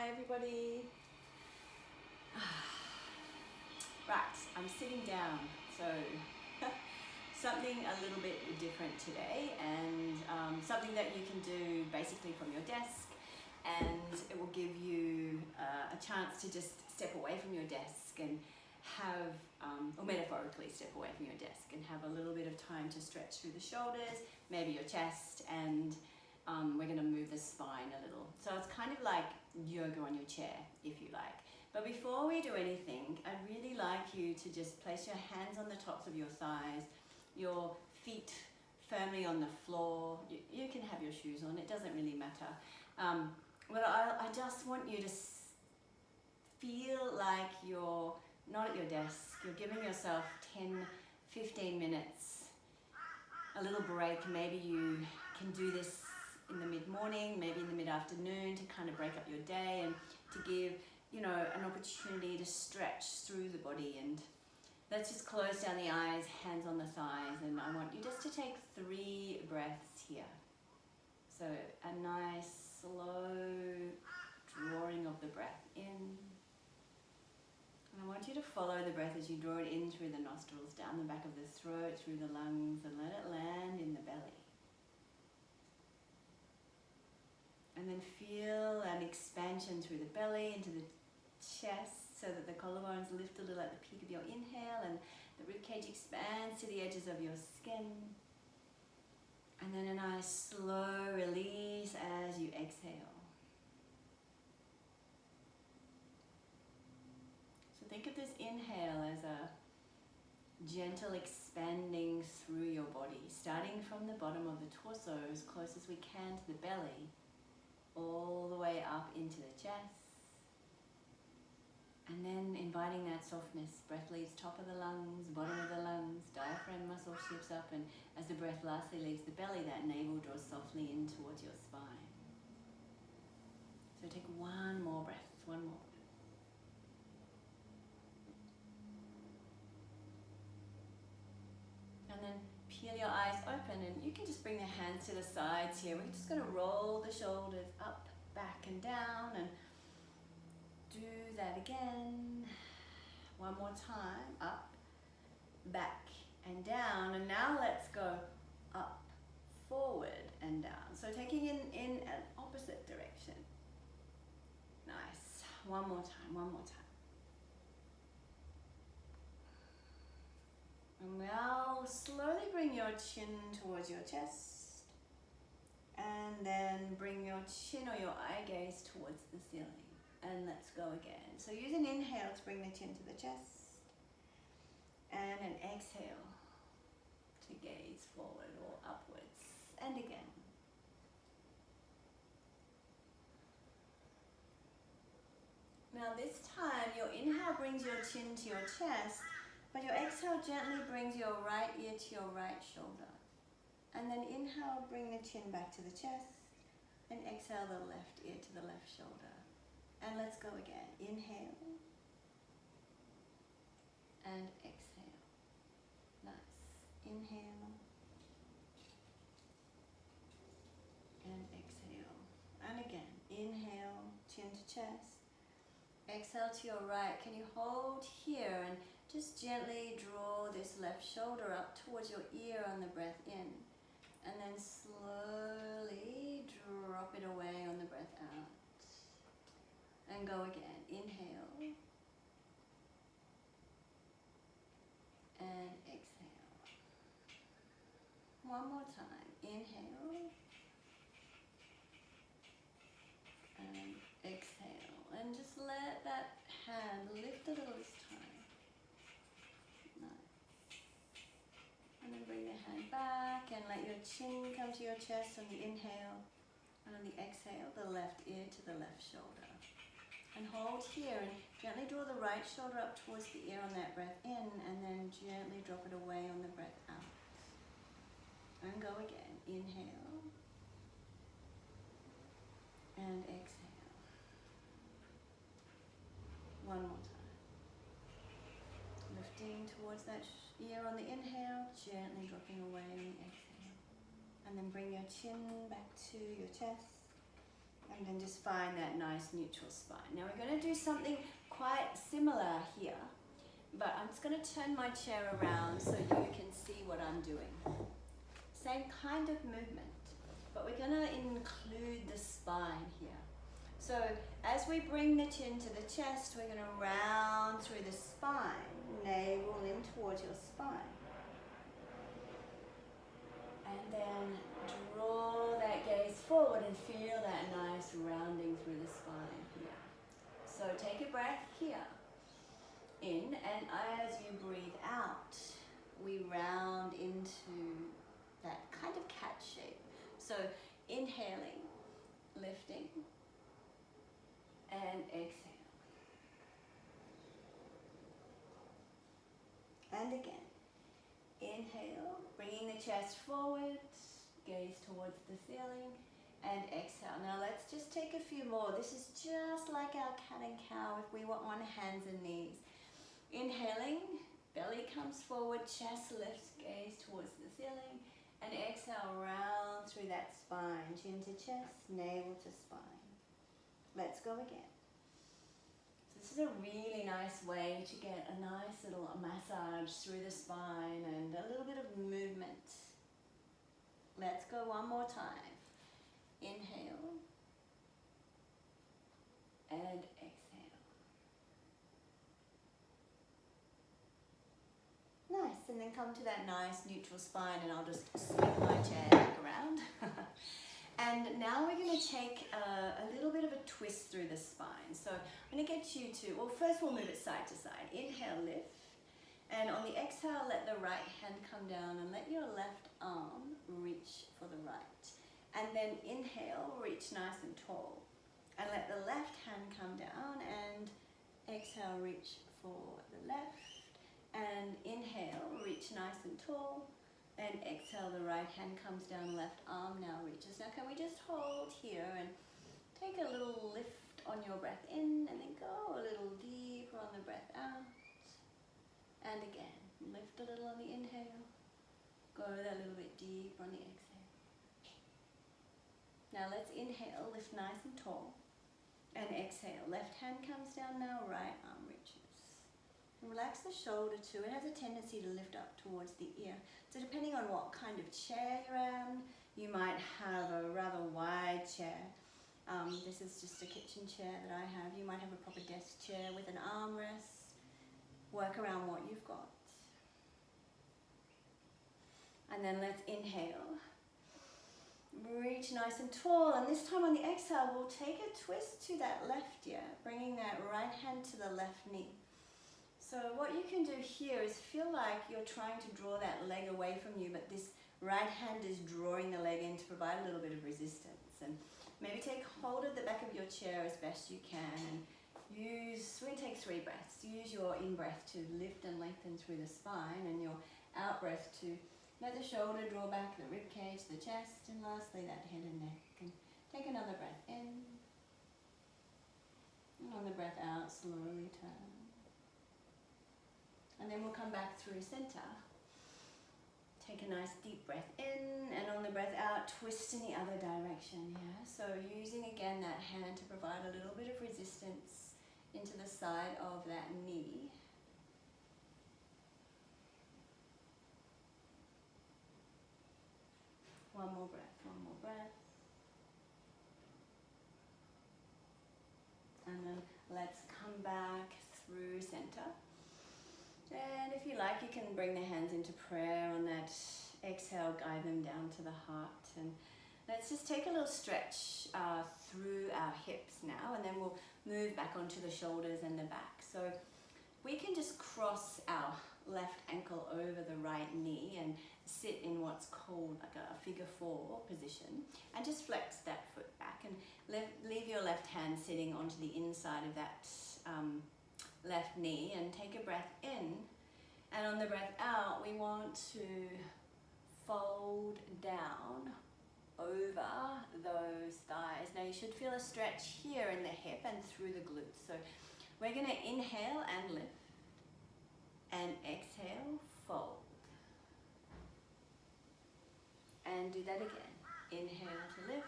everybody. Right, I'm sitting down, so something a little bit different today, and something that you can do basically from your desk, and it will give you a chance to just step away from your desk and have, or metaphorically step away from your desk and have a little bit of time to stretch through the shoulders, maybe your chest, and we're going to move the spine a little. So it's kind of like yoga on your chair, if you like. But before we do anything, I'd really like you to just place your hands on the tops of your thighs, your feet firmly on the floor. You can have your shoes on, it doesn't really matter. But I just want you to feel like you're not at your desk. You're giving yourself 10-15 minutes, a little break. Maybe you can do this in the mid-morning, maybe in the mid-afternoon, to kind of break up your day and to give, you know, an opportunity to stretch through the body. And let's just close down the eyes, hands on the thighs, and I want you just to take 3 breaths here. So a nice slow drawing of the breath in. And I want you to follow the breath as you draw it in through the nostrils, down the back of the throat, through the lungs, and let it land in the belly. And then feel an expansion through the belly into the chest, so that the collarbones lift a little at the peak of your inhale and the ribcage expands to the edges of your skin. And then a nice slow release as you exhale. So think of this inhale as a gentle expanding through your body, starting from the bottom of the torso as close as we can to the belly, all the way up into the chest. And then inviting that softness. Breath leaves top of the lungs, bottom of the lungs, diaphragm muscle shifts up, and as the breath lastly leaves the belly, that navel draws softly in towards your spine. So take one more breath, one more. And then peel your eyes open, and you can just bring the hands to the sides here. We're just going to roll the shoulders up, back and down, and do that again. One more time, up, back and down. And now let's go up, forward and down. So taking in an opposite direction. Nice. One more time, one more time. And now slowly bring your chin towards your chest, and then bring your chin or your eye gaze towards the ceiling. And let's go again. So use an inhale to bring the chin to the chest, and an exhale to gaze forward or upwards. And again. Now this time your inhale brings your chin to your chest, but your exhale gently brings your right ear to your right shoulder. And then inhale, bring the chin back to the chest, and exhale the left ear to the left shoulder. And let's go again. Inhale and exhale. Nice. Inhale and exhale. And again. Inhale, chin to chest. Exhale to your right. Can you hold here and just gently draw this left shoulder up towards your ear on the breath in, and then slowly drop it away on the breath out. And go again. Inhale and exhale. One more time. Inhale and exhale. And just let that hand lift a little this time. And then bring the hand back and let your chin come to your chest on the inhale, and on the exhale, the left ear to the left shoulder. And hold here and gently draw the right shoulder up towards the ear on that breath in, and then gently drop it away on the breath out. And go again. Inhale and exhale. One more time. Lifting towards that ear on the inhale, gently dropping away on the exhale. And then bring your chin back to your chest. And then just find that nice neutral spine. Now we're going to do something quite similar here, but I'm just going to turn my chair around so you can see what I'm doing. Same kind of movement, but we're going to include the spine here. So as we bring the chin to the chest, we're going to round through the spine, navel in towards your spine. And then draw that gaze forward and feel that nice rounding through the spine here. So take a breath here, in, and as you breathe out, we round into that kind of cat shape. So inhaling, lifting, and exhale. And again. Inhale, bringing the chest forward, gaze towards the ceiling, and exhale. Now let's just take a few more. This is just like our cat and cow if we want on hands and knees. Inhaling, belly comes forward, chest lifts, gaze towards the ceiling, and exhale, round through that spine, chin to chest, navel to spine. Let's go again. This is a really nice way to get a nice little massage through the spine and a little bit of movement. Let's go one more time. Inhale and exhale. Nice, and then come to that nice neutral spine, and I'll just swing my chair back around. And now we're going to take a little bit of a twist through the spine. So I'm going to get you to, well, first we'll move it side to side. Inhale, lift. And on the exhale, let the right hand come down and let your left arm reach for the right. And then inhale, reach nice and tall. And let the left hand come down and exhale, reach for the left. And inhale, reach nice and tall. And exhale, the right hand comes down, left arm now reaches. Now can we just hold here and take a little lift on your breath in, and then go a little deeper on the breath out. And again, lift a little on the inhale, go that little bit deeper on the exhale. Now let's inhale, lift nice and tall. And exhale, left hand comes down now, right arm reaches. Relax the shoulder too. It has a tendency to lift up towards the ear. So depending on what kind of chair you're in, you might have a rather wide chair. This is just a kitchen chair that I have. You might have a proper desk chair with an armrest. Work around what you've got. And then let's inhale. Reach nice and tall, and this time on the exhale, we'll take a twist to that left ear, bringing that right hand to the left knee. So what you can do here is feel like you're trying to draw that leg away from you, but this right hand is drawing the leg in to provide a little bit of resistance. And maybe take hold of the back of your chair as best you can, and we're going to take 3 breaths. Use your in-breath to lift and lengthen through the spine, and your out-breath to let the shoulder draw back, the rib cage, the chest, and lastly that head and neck. And take another breath in, and on the breath out, slowly turn. And then we'll come back through center. Take a nice deep breath in, and on the breath out, twist in the other direction. Yeah. So using again that hand to provide a little bit of resistance into the side of that knee. One more breath, one more breath. And then let's come back through center. And if you like, you can bring the hands into prayer on that exhale, guide them down to the heart. And let's just take a little stretch through our hips now, and then we'll move back onto the shoulders and the back. So we can just cross our left ankle over the right knee and sit in what's called like a figure 4 position, and just flex that foot back and leave your left hand sitting onto the inside of that left knee, and take a breath in, and on the breath out we want to fold down over those thighs. Now you should feel a stretch here in the hip and through the glutes. So we're going to inhale and lift, and exhale, fold, and do that again. Inhale to lift,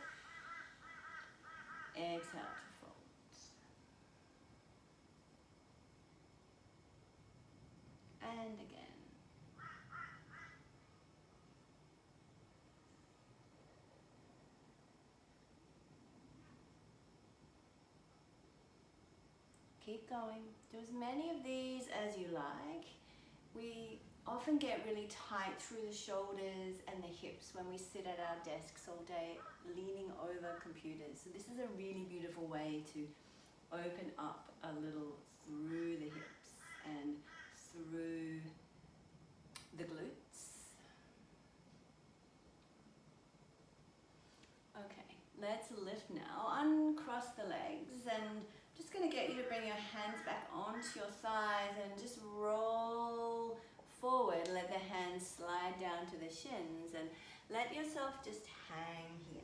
Exhale to fold. And again. Keep going. Do as many of these as you like. We often get really tight through the shoulders and the hips when we sit at our desks all day, leaning over computers. So this is a really beautiful way to open up a little through the hips and through the glutes. Okay, let's lift now. Uncross the legs, and I'm just going to get you to bring your hands back onto your thighs and just roll forward. Let the hands slide down to the shins and let yourself just hang here.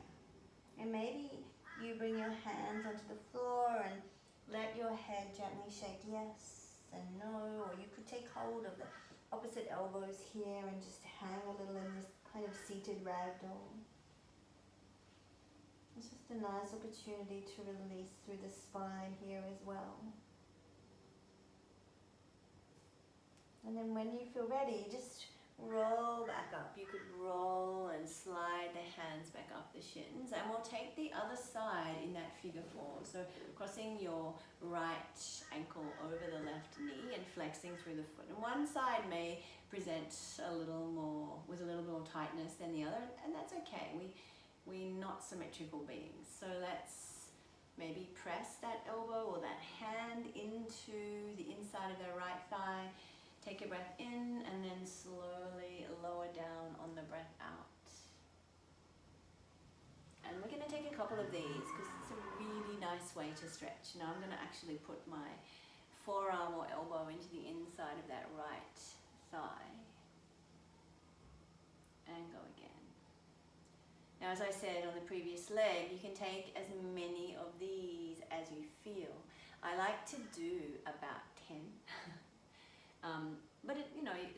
And maybe you bring your hands onto the floor and let your head gently shake yes and no, or you could take hold of the opposite elbows here and just hang a little in this kind of seated ragdoll. It's just a nice opportunity to release through the spine here as well. And then when you feel ready, just roll back up. You could roll and slide the hands back up the shins. And we'll take the other side in that figure four. So crossing your right ankle over the left knee and flexing through the foot. And one side may present a little more, with a little more tightness than the other. And that's okay. We're not symmetrical beings. So let's maybe press that elbow or that hand into the inside of the right thigh. Take a breath in and then slowly lower down on the breath out. And we're going to take a couple of these because it's a really nice way to stretch. Now I'm going to actually put my forearm or elbow into the inside of that right thigh. And go again. Now, as I said on the previous leg, you can take as many of these as you feel. I like to do about 10. But it,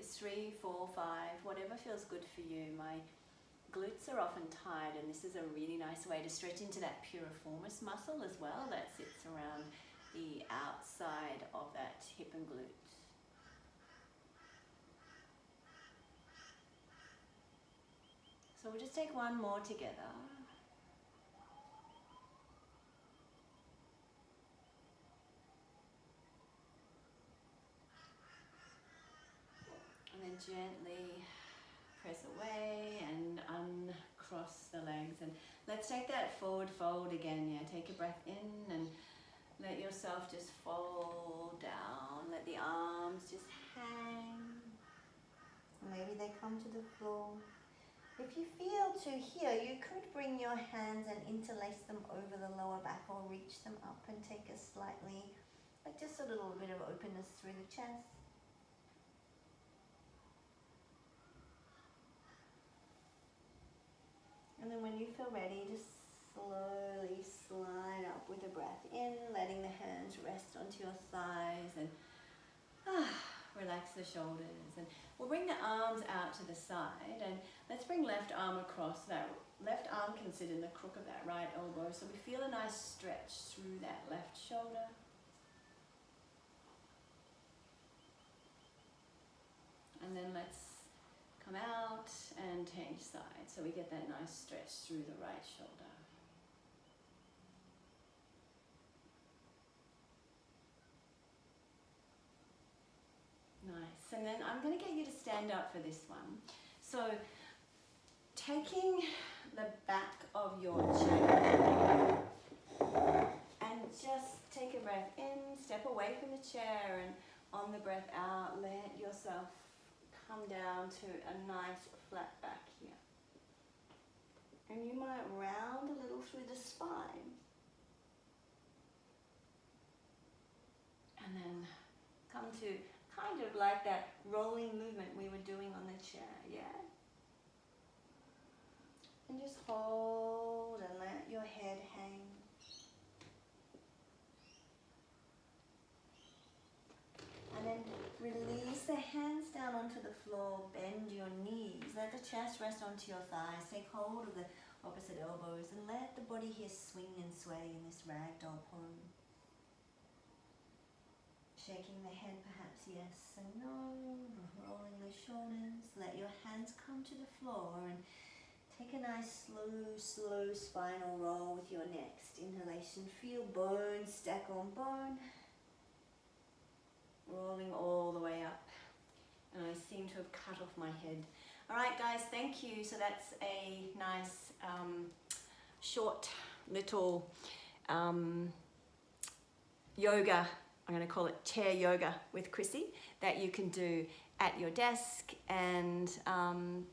3, 4, 5, whatever feels good for you. My glutes are often tight, and this is a really nice way to stretch into that piriformis muscle as well that sits around the outside of that hip and glute. So we'll just take one more together. And then gently press away and uncross the legs. And let's take that forward fold again. Yeah, take a breath in and let yourself just fold down. Let the arms just hang. Maybe they come to the floor. If you feel to here, you could bring your hands and interlace them over the lower back or reach them up and take a slightly, like just a little bit of openness through the chest. And then when you feel ready, just slowly slide up with a breath in, letting the hands rest onto your thighs and relax the shoulders. And we'll bring the arms out to the side and let's bring left arm across. That left arm can sit in the crook of that right elbow. So we feel a nice stretch through that left shoulder. And then let's come out and change sides, so we get that nice stretch through the right shoulder. Nice, and then I'm going to get you to stand up for this one. So taking the back of your chair and just take a breath in, step away from the chair, and on the breath out, let yourself come down to a nice flat back here. And you might round a little through the spine. And then come to kind of like that rolling movement we were doing on the chair, yeah? And just hold and let your head hang. And then release the hands down onto the floor, bend your knees, let the chest rest onto your thighs, take hold of the opposite elbows, and let the body here swing and sway in this ragdoll pose. Shaking the head perhaps, yes and no, rolling the shoulders. Let your hands come to the floor and take a nice slow spinal roll with your next inhalation. Feel bone stack on bone, rolling all the way up. And I seem to have cut off my head. All right, guys, thank you. So that's a nice short little yoga. I'm going to call it chair yoga with Krissy that you can do at your desk, and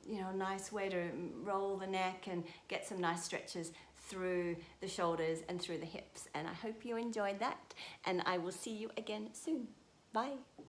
you know, a nice way to roll the neck and get some nice stretches through the shoulders and through the hips. And I hope you enjoyed that, and I will see you again soon. Bye.